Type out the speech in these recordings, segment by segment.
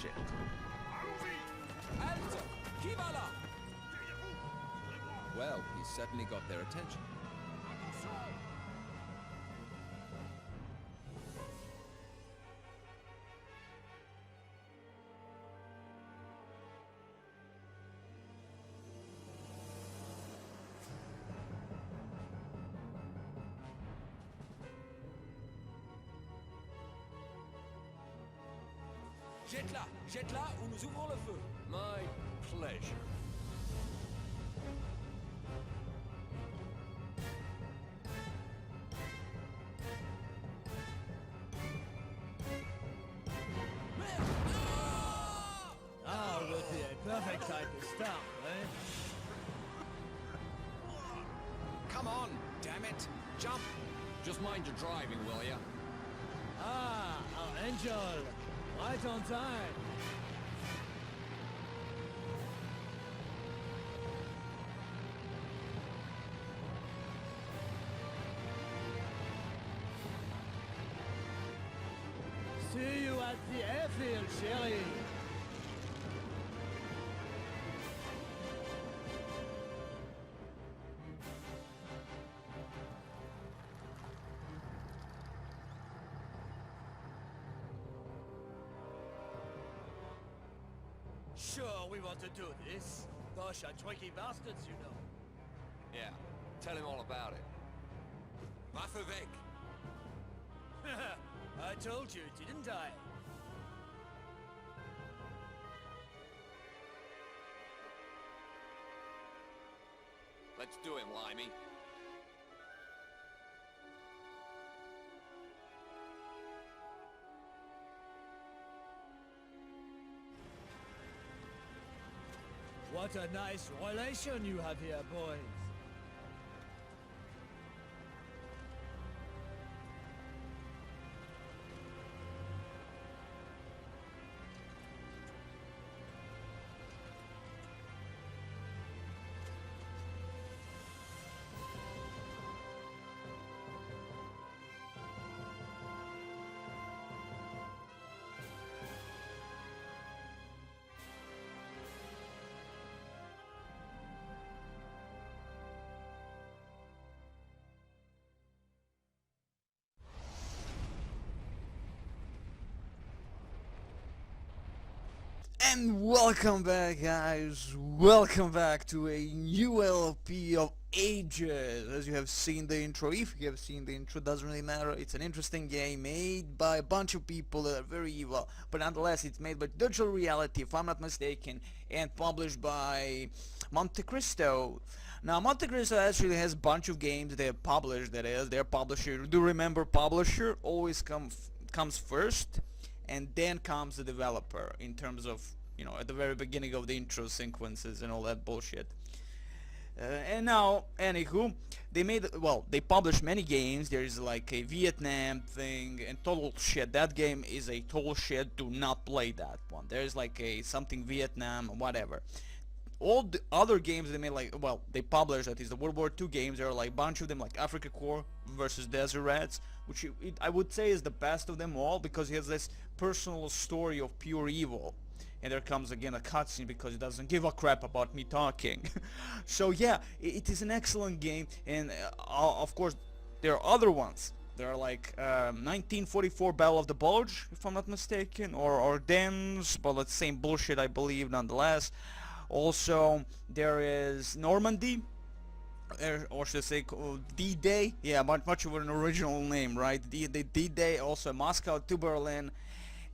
Shit. Halte! Qui va là? Well, he certainly got their attention. Jette-la ou nous ouvrons le feu. My pleasure. Now would be a perfect time to start, eh? Come on, damn it. Jump. Just mind your driving, will ya? Ah, our angel! Right on time! See you at the airfield, Shelly! Sure, we want to do this. Gosh, are tricky bastards, you know. Yeah. Tell him all about it. Waffe weg. I told you, didn't I? Let's do him, Limey. What a nice relation you have here, boys. And welcome back, guys, welcome back to a new LP of ages. As you have seen the intro, if you have seen the intro, doesn't really matter. It's an interesting game made by a bunch of people that are very evil, but nonetheless it's made by Digital Reality, if I'm not mistaken, and published by Monte Cristo. Now Monte Cristo actually has a bunch of games they have published, that is, their publisher. Do remember, publisher always comes first, and then comes the developer in terms of, you know, at the very beginning of the intro sequences and all that bullshit. And now, anywho, they published many games. There's like a Vietnam thing and total shit. That game is a total shit. Do not play that one. There's like a something Vietnam, whatever. All the other games they made, like, well, they published, that is the World War II games. There are like a bunch of them, like Afrika Korps versus Desert Rats, which I would say is the best of them all, because he has this personal story of pure evil. And there comes again a cutscene because he doesn't give a crap about me talking. So yeah, it is an excellent game, and of course there are other ones. There are like 1944 Battle of the Bulge, if I'm not mistaken, or Dens, but it's the same bullshit, I believe, nonetheless. Also, there is Normandy, or should I say D-Day? Yeah, much of an original name, right? D-Day, also Moscow to Berlin,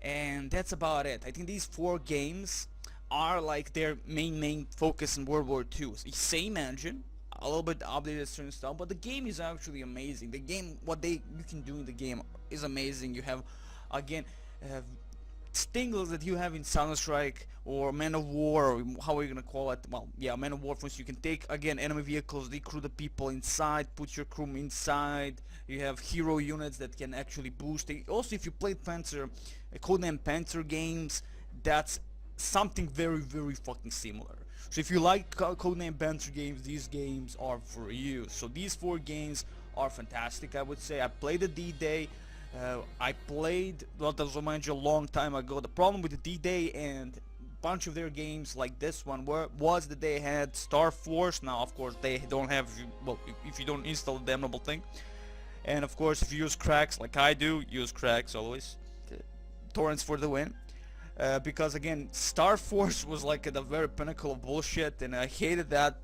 and that's about it. I think these 4 games are like their main focus in World War II. Same engine, a little bit updated certain stuff, but the game is actually amazing. The game, you can do in the game is amazing. You have, again, stingles that you have in Strike or Man of War, or how are you gonna call it? Well, yeah, Man of War. For instance, you can take again enemy vehicles, recruit the people inside, put your crew inside. You have hero units that can actually boost. Also, if you played Codename Panzer games, that's something very fucking similar. So if you like Codename Panzer games, these games are for you. So these 4 games are fantastic, I would say. I played the D-Day. I played Blood of Manji a long time ago. The problem with the D-Day and bunch of their games like this one was that they had Star Force. Now of course they don't have, well, if you don't install the damnable thing, and of course if you use cracks like I do, use cracks always. Torrents for the win. Because again, Star Force was like at the very pinnacle of bullshit, and I hated that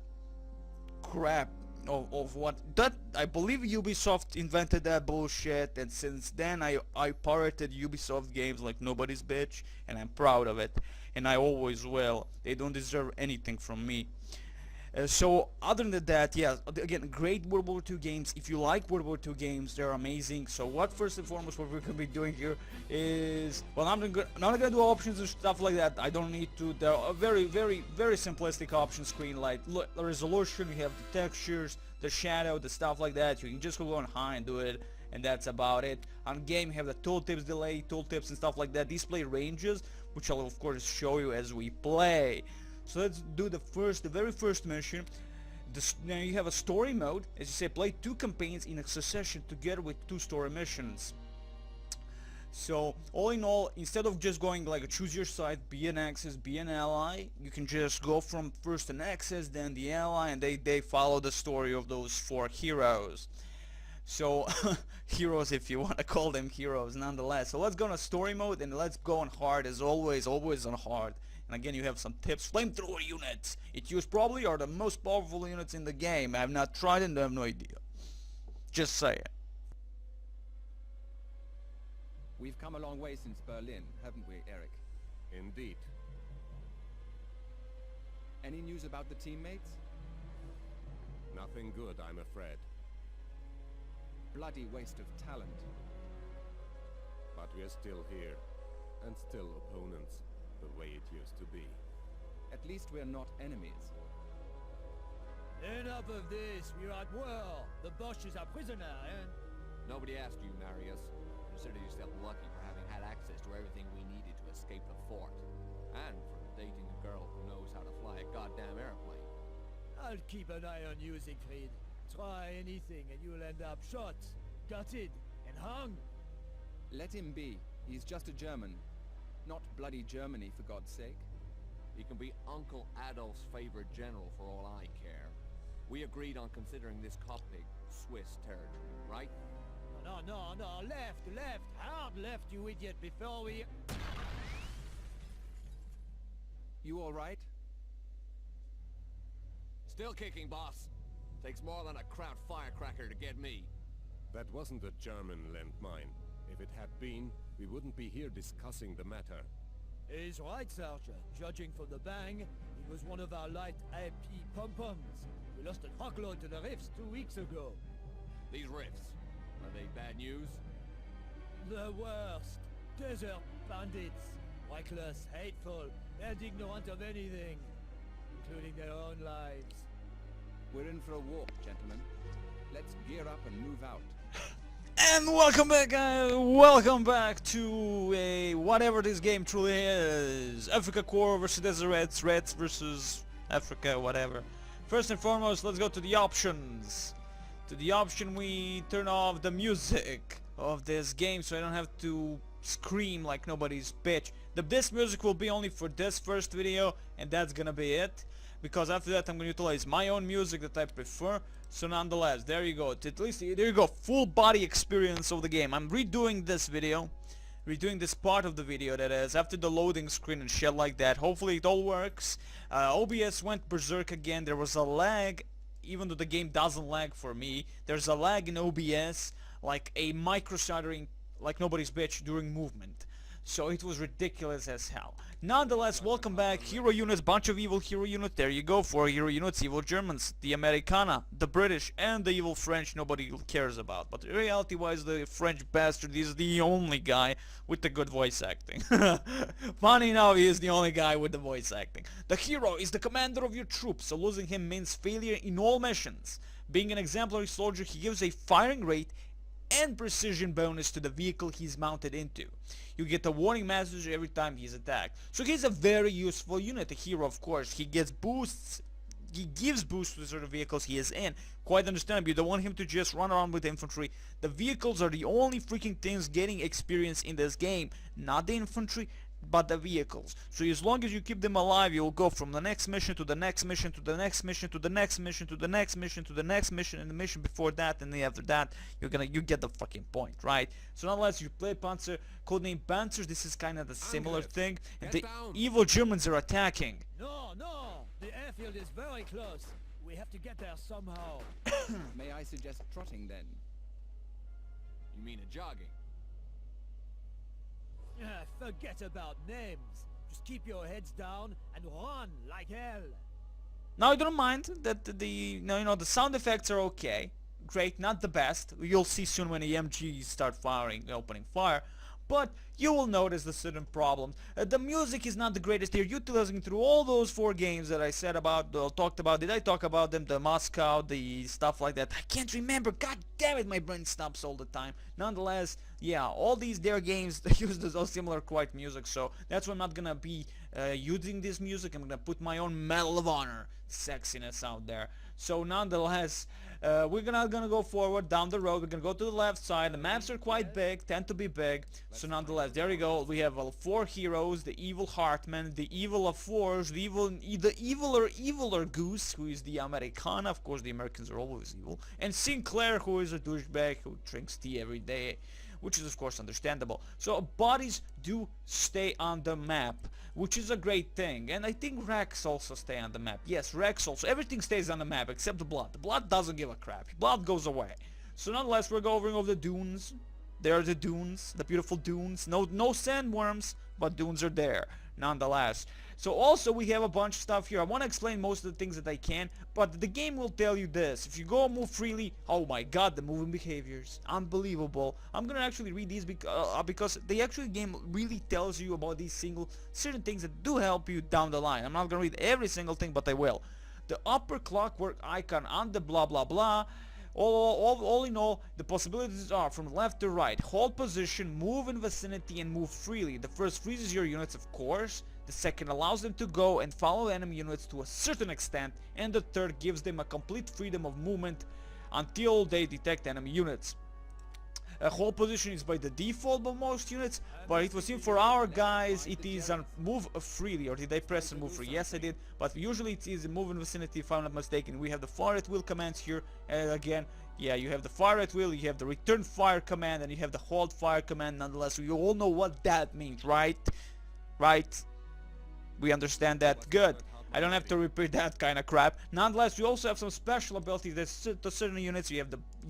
crap of what that. I believe Ubisoft invented that bullshit, and since then I pirated Ubisoft games like nobody's bitch, and I'm proud of it, and I always will. They don't deserve anything from me. So other than that, yeah, again, great World War II games. If you like World War II games, they're amazing. So what first and foremost what we're going to be doing here is, well, I'm not going to do options and stuff like that. I don't need to. There are very simplistic option screen, like look, the resolution, you have the textures, the shadow, the stuff like that. You can just go on high and do it, and that's about it. On game, you have the tooltips delay, tooltips and stuff like that. Display ranges, which I'll of course show you as we play. So let's do the very first mission. Now you have a story mode. As you say, play 2 campaigns in a succession together with 2 story missions. So all in all, instead of just going like choose your side, be an Axis, be an ally, you can just go from first an Axis, then the ally, and they follow the story of those 4 heroes. So heroes, if you want to call them heroes, nonetheless. So let's go on story mode, and let's go on hard as always on hard. And again, you have some tips. Flamethrower units. It used probably are the most powerful units in the game. I have not tried and I have no idea. Just say it. We've come a long way since Berlin, haven't we, Eric? Indeed. Any news about the teammates? Nothing good, I'm afraid. Bloody waste of talent. But we're still here, and still opponents, the way it used to be. At least we're not enemies. Enough of this. We're at war. The Bosch is our prisoner, and... Nobody asked you, Marius. Consider yourself lucky for having had access to everything we needed to escape the fort. And for dating a girl who knows how to fly a goddamn airplane. I'll keep an eye on you, Siegfried. Try anything and you'll end up shot, gutted, and hung. Let him be. He's just a German. Not bloody Germany, for God's sake. He can be Uncle Adolf's favorite general for all I care. We agreed on considering this cockpit Swiss territory, right? No, left, hard left, you idiot, before we... You all right? Still kicking, boss. Takes more than a Kraut firecracker to get me. That wasn't a German landmine. If it had been, we wouldn't be here discussing the matter. He's right, Sergeant. Judging from the bang, he was one of our light AP pom-poms. We lost a truckload to the rifts 2 weeks ago. These rifts, are they bad news? The worst. Desert bandits. Reckless, hateful, and ignorant of anything, including their own lives. We're in for a walk, gentlemen. Let's gear up and move out. And welcome back, guys. Welcome back to a whatever this game truly is. Afrika Korps versus Desert Reds versus Africa, whatever. First and foremost, let's go to the options. To the option, we turn off the music of this game so I don't have to scream like nobody's bitch. This music will be only for this first video, and that's gonna be it. Because after that I'm going to utilize my own music that I prefer. So nonetheless, there you go. At least there you go, full body experience of the game. I'm redoing this video, redoing this part of the video, that is, after the loading screen and shit like that. Hopefully it all works. OBS went berserk again. There was a lag, even though the game doesn't lag for me. There's a lag in OBS, like a micro stuttering like nobody's bitch during movement. So it was ridiculous as hell. Nonetheless, welcome back. Hero units, bunch of evil hero units. There you go, 4 hero units, evil Germans, the Americana, the British, and the evil French nobody cares about. But reality-wise, the French bastard is the only guy with the good voice acting. Funny enough, he is the only guy with the voice acting. The hero is the commander of your troops, so losing him means failure in all missions. Being an exemplary soldier, he gives a firing rate and precision bonus to the vehicle he's mounted into. You get a warning message every time he's attacked. So he's a very useful unit, a hero of course. He gets boosts gives boost to the certain vehicles he is in. Quite understandable. You don't want him to just run around with infantry. The vehicles are the only freaking things getting experience in this game, not the infantry, but the vehicles. So as long as you keep them alive, you'll go from the next mission to the next mission to the next mission to the next mission to the next mission to the next mission and the mission before that, and then after that you get the fucking point, right? So nonetheless, you play Panzer, Codename Panzers. This is kind of the similar thing. The evil Germans are attacking. No, the airfield is very close. We have to get there somehow. May I suggest trotting then? You mean a jogging? Forget about names. Just keep your heads down and run like hell. Now I don't mind that the sound effects are okay. Great, not the best. You'll see soon when the MGs start opening fire. But you will notice the certain problems. The music is not the greatest. They're utilizing through all those 4 games that I said about, talked about. Did I talk about them? The Moscow, the stuff like that. I can't remember. God damn it, my brain stops all the time. Nonetheless, yeah, all their games use those similar quite music. So that's why I'm not gonna be using this music. I'm gonna put my own Medal of Honor sexiness out there. So nonetheless, we're not gonna go forward down the road. We're gonna go to the left side. The maps are quite big, tend to be big. So nonetheless, there we go. We have 4 heroes: the evil Hartman, the evil of Forge, the eviler Goose, who is the Americana. Of course, the Americans are always evil, and Sinclair, who is a douchebag who drinks tea every day, which is of course understandable. So bodies do stay on the map, which is a great thing. And I think Rex also stay on the map. Yes, Rex also. Everything stays on the map except the blood. The blood doesn't give a crap. Blood goes away. So nonetheless, we're going over the dunes. There are the dunes, the beautiful dunes. No sandworms, but dunes are there nonetheless. So also we have a bunch of stuff here. I want to explain most of the things that I can, but the game will tell you this. If you go move freely, oh my god, the moving behaviors, unbelievable. I'm gonna actually read these because the actual game really tells you about these certain things that do help you down the line. I'm not gonna read every single thing, but I will. The upper clockwork icon on the blah blah blah. All in all, the possibilities are from left to right. Hold position, move in vicinity, and move freely. The first freezes your units, of course. The second allows them to go and follow enemy units to a certain extent. And the third gives them a complete freedom of movement until they detect enemy units. Hold position is by the default by most units, but it was in for our guys, it is on move freely. Or did I press and move free? Yes, I did, but usually it is move in vicinity if I'm not mistaken. We have the fire at will commands here, and again, yeah, you have the fire at will, you have the return fire command, and you have the hold fire command. Nonetheless, we all know what that means, right? Right? We understand that? Good. I don't have to repeat that kind of crap. Nonetheless, we also have some special abilities that to certain units. You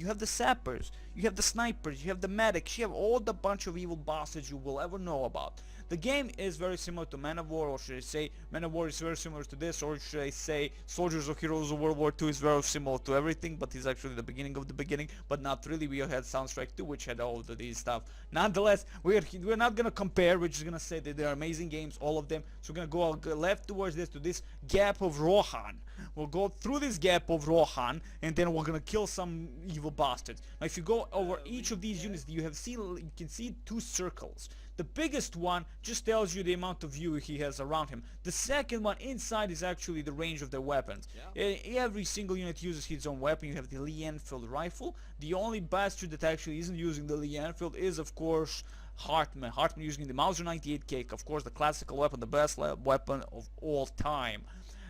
have the sappers, you have the snipers, you have the medics, you have all the bunch of evil bosses you will ever know about. The game is very similar to Man of War, or should I say Man of War is very similar to this, or should I say Soldiers of Heroes of World War II is very similar to everything, but it's actually the beginning of the beginning, but not really. We had Soundstrike 2, which had all of these stuff. Nonetheless, we're not gonna compare, we're just gonna say that they're amazing games, all of them. So we're gonna go left towards this, to this gap of Rohan. We'll go through this gap of Rohan, and then we're gonna kill some evil bastards. Now if you go over each of these units, you can see 2 circles. The biggest one just tells you the amount of view he has around him. The second one inside is actually the range of their weapons. Every single unit uses his own weapon. You have the Lee Enfield rifle. The only bastard that actually isn't using the Lee Enfield is, of course, Hartman. Hartman using the Mauser 98K, of course, the classical weapon, the best weapon of all time.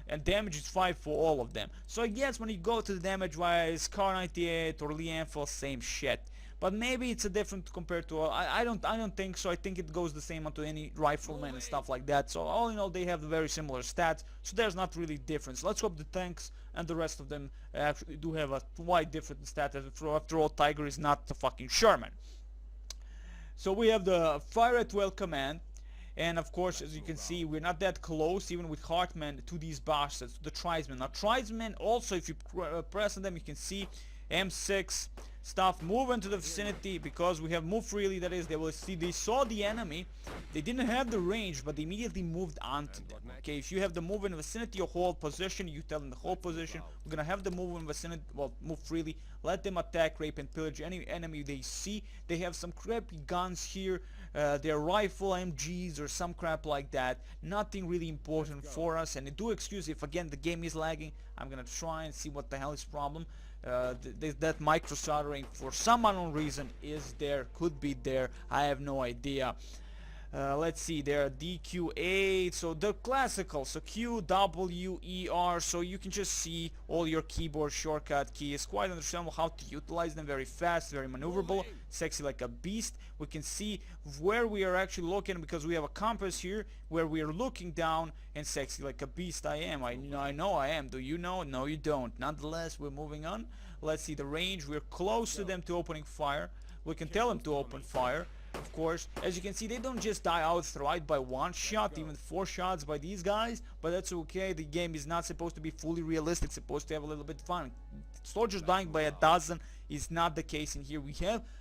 And damage is 5 for all of them. So I guess when you go to the damage wise, Kar 98 or Lee Enfield, same shit. But maybe it's a different compared to I don't think so. I think it goes the same onto any rifleman and stuff like that. So all in all, they have very similar stats. So there's not really difference. Let's hope the tanks and the rest of them actually do have a quite different stat. After all, Tiger is not the fucking Sherman. So we have the fire at will command. And of course, as you can see, we're not that close, even with Hartman, to these bastards, the tribesmen. Now, tribesmen also, if you press on them, you can see M6 stuff move into the vicinity, because we have move freely. That is, they saw the enemy, they didn't have the range, but they immediately moved onto them. Okay, if you have the move in the vicinity or hold position, you tell them the hold position. We're gonna have the move in vicinity, well, move freely, let them attack, rape, and pillage any enemy they see. They have some crappy guns here, their rifle MGs or some crap like that. Nothing really important for us, and do excuse if again the game is lagging. I'm gonna try and see what the hell is problem. That micro soldering for some unknown reason is there, could be there, I have no idea. Let's see, there are DQ8, so the classical, so Q, W, E, R, so you can just see all your keyboard shortcut keys, quite understandable how to utilize them, very fast, very maneuverable, sexy like a beast. We can see where we are actually looking because we have a compass here where we are looking down, and sexy like a beast I am. I know I am. Do you know? No, you don't. Nonetheless, we're moving on. Let's see the range. We're close to them to opening fire. We can tell them to open fire. Of course, as you can see, they don't just die outright by one shot, even 4 shots by these guys, but that's okay. The game is not supposed to be fully realistic, it's supposed to have a little bit of fun. Soldiers dying by a dozen is not the case in here.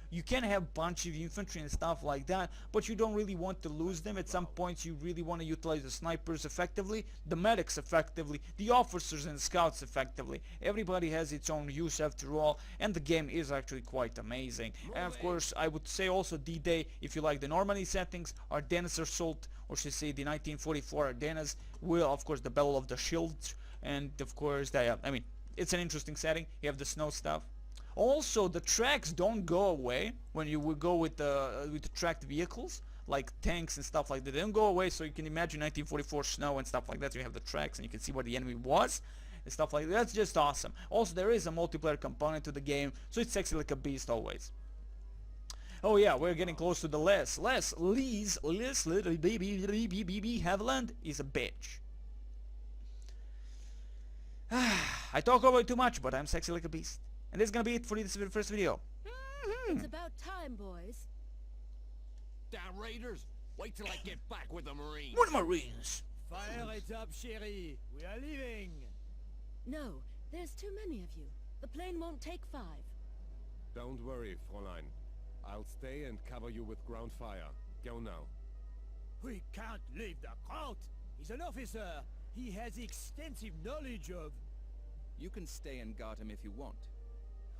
You can have bunch of infantry and stuff like that, but you don't really want to lose them. At some points you really want to utilize the snipers effectively, the medics effectively, the officers and scouts effectively. Everybody has its own use after all, and the game is actually quite amazing. And of course I would say also D-Day, if you like the Normandy settings, Ardennes Assault, or should say the 1944 Ardennes, will of course the Battle of the Shields, and of course I mean, it's an interesting setting. You have the snow stuff. Also, the tracks don't go away when you will go with the tracked vehicles, like tanks and stuff like that. They don't go away, so you can imagine 1944 snow and stuff like that. So you have the tracks and you can see where the enemy was and stuff like that. That's just awesome. Also, there is a multiplayer component to the game, so it's sexy like a beast always. Oh yeah, we're getting close to the Lee's little baby Haviland is a bitch. I talk over too much, but I'm sexy like a beast. And this is gonna be it for this first video. It's about time, boys. Damn raiders! Wait till I get back with the Marines. What Marines? Fire it up, chérie. We are leaving. No, there's too many of you. The plane won't take 5. Don't worry, Fräulein. I'll stay and cover you with ground fire. Go now. We can't leave the Count. He's an officer. He has extensive knowledge of... You can stay and guard him if you want.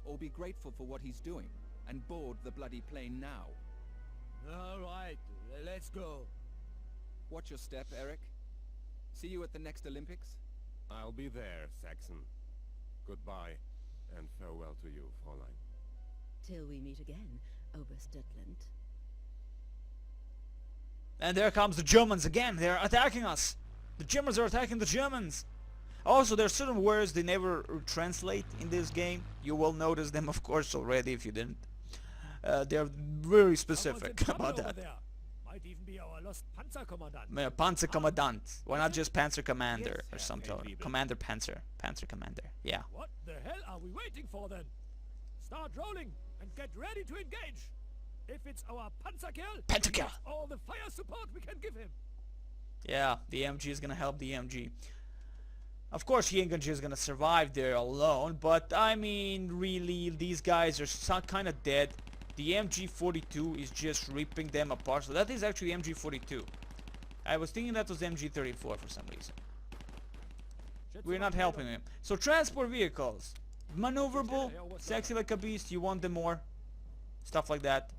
Or be grateful for what he's doing, and board the bloody plane now. All right, let's go. Watch your step, Eric. See you at the next Olympics. I'll be there, Saxon. Goodbye, and farewell to you, Fräulein. Till we meet again, Oberstdutland. And there comes the Germans again. They're attacking us. The Germans are attacking the Germans. Also, there are certain words they never translate in this game. You will notice them, of course, already if you didn't. They're very specific about that. Might even be our lost Panzerkommandant. Panzerkommandant. Why not just Panzer Commander or something? Commander Panzer. Panzer Commander. Yeah. What the hell are we waiting for then? Start rolling and get ready to engage. If it's our Panzerkerl, Panzerkerl. All the fire support we can give him. Yeah, the MG is gonna help the MG. Of course, he ain't just gonna survive there alone, but I mean, really, these guys are kind of dead. The MG42 is just ripping them apart. So that is actually MG42. I was thinking that was MG34 for some reason. We're not helping him. So transport vehicles, maneuverable, sexy like a beast. You want them more, stuff like that.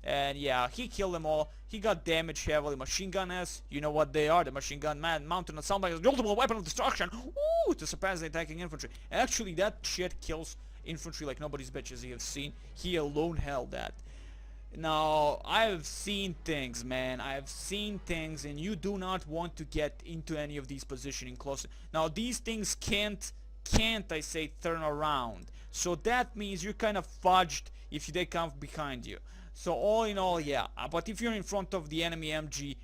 And yeah, he killed them all. He got damaged heavily. Machine gun S, you know what they are. The machine gun man mounted on somebody's ultimate weapon of destruction. Ooh, to surpass the attacking infantry. Actually, that shit kills infantry like nobody's bitches you have seen. He alone held that. Now, I've seen things, man. I've seen things, and you do not want to get into any of these positioning close. Now, these things can't I say, turn around. So that means you're kind of fudged if they come behind you. So all in all, yeah. But if you're in front of the enemy MG,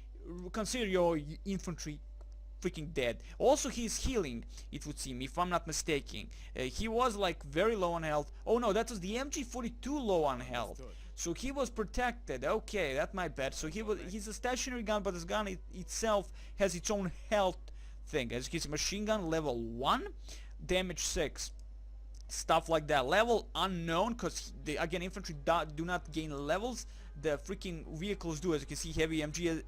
consider your infantry freaking dead. Also, he's healing, it would seem, if I'm not mistaken. He was like very low on health. Oh no, that was the MG42 low on health. So he was protected. Okay, that's my bad. So he's a stationary gun, but his gun itself has its own health thing. As you can see, machine gun level 1, damage 6. Stuff like that. Level unknown, because again, infantry do not gain levels. The freaking vehicles do. As you can see, heavy MG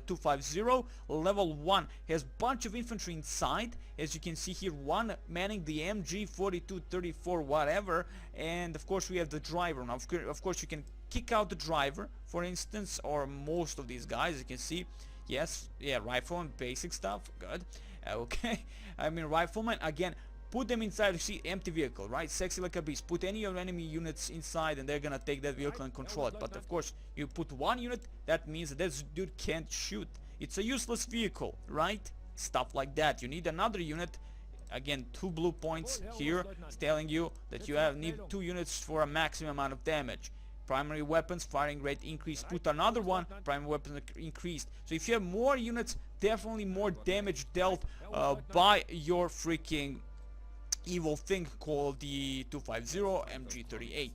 250 level 1 has bunch of infantry inside. As you can see here, one manning the MG 42, 34, whatever. And of course we have the driver. Now of course you can kick out the driver, for instance, or most of these guys. You can see, yes, yeah, rifleman, basic stuff, good. Okay, I mean rifleman, again, put them inside. You see, empty vehicle, right? Sexy like a beast. Put any of your enemy units inside and they're gonna take that vehicle and control it. But of course, you put one unit, that means that this dude can't shoot. It's a useless vehicle, right? Stuff like that. You need another unit. Again, 2 blue points here. It's telling you that you need 2 units for a maximum amount of damage. Primary weapons, firing rate increased. Put another one, primary weapons increased. So if you have more units, definitely more damage dealt by your freaking evil thing called the 250 MG38.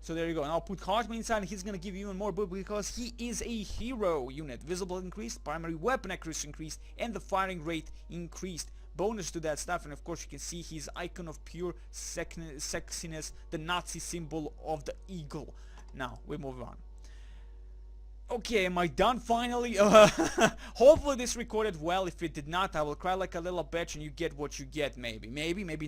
So there you go. Now put Hartman inside and he's gonna give you even more boost because he is a hero unit. Visible increased, primary weapon accuracy increased, and the firing rate increased. Bonus to that stuff, and of course you can see his icon of pure sexiness, the Nazi symbol of the eagle. Now we move on. Okay, am I done finally? Hopefully this recorded well. If it did not, I will cry like a little bitch and you get what you get. Maybe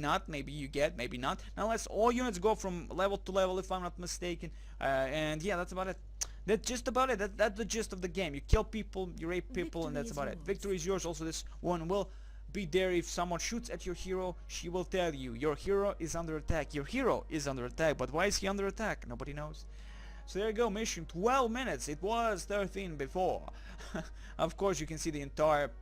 not. Maybe you get, maybe not. Now let's all units go from level to level if I'm not mistaken. And yeah, that's about it. That's just about it. That's the gist of the game. You kill people, you rape people, and that's about it. Victory is yours. Also, this one will be there if someone shoots at your hero. She will tell you your hero is under attack. Your hero is under attack. But why is he under attack? Nobody knows. So there you go, mission 12 minutes. It was 13 before. Of course you can see the entire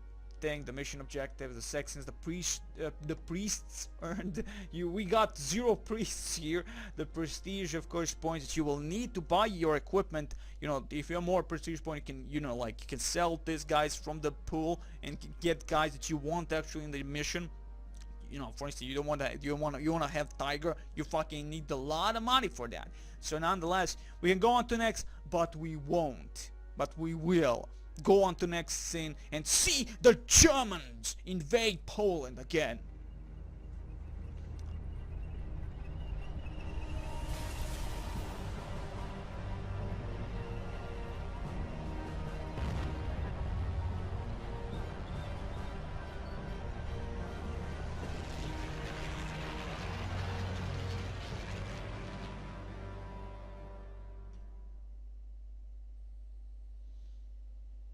thing, the mission objective, the sections, the priests earned. We got 0 priests here. The prestige, of course, points that you will need to buy your equipment. You know, if you have more prestige points, you can, you know, like you can sell these guys from the pool and get guys that you want actually in the mission. You know, for instance, you want to have Tiger. You fucking need a lot of money for that. So nonetheless, we can go on to next, but we won't. But we will go on to next scene and see the Germans invade Poland again.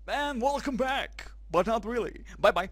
And welcome back, but not really. Bye bye.